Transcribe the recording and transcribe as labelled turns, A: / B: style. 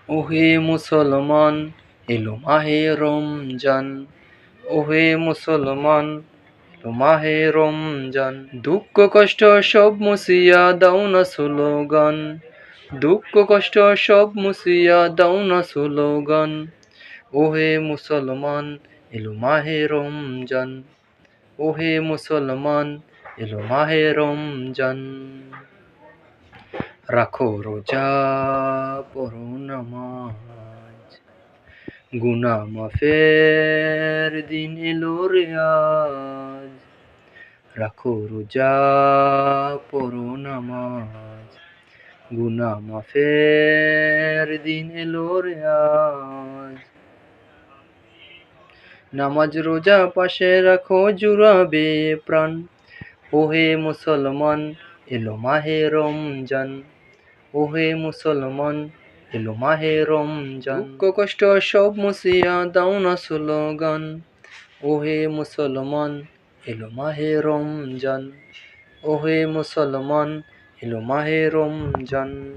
A: ওহে মুসলমান, এলো মাহে রমজান। ওহে মুসলমান, এলো মাহে রমজান। দুঃখ কষ্ট সব মুছিয়া দাও না স্লোগান। দুঃখ কষ্ট সব মুছিয়া দাও না স্লোগান। ওহে মুসলমান, এলো মাহে রমজান। ওহে মুসলমান, এলো মাহে রমজান। রাখো রোজা, পড়ো নামাজ, গুনাহ মাফের দিন এলো রে আজ। রাখো রোজা, পড়ো নামাজ, গুনাহ মাফের দিন এলো রে আজ। নামাজ রোজা পাশে রাখো জুড়াবে প্রাণ। ওহে মুসলমান, এলো মাহে রমজান। ওহে মুসলমান, এলো মাহে রমজান। দুঃখ কষ্ট সব মুছিয়া দাও না স্লোগান। ওহে মুসলমান, এলো মাহে রমজান। ওহে মুসলমান, এলো মাহে রমজান।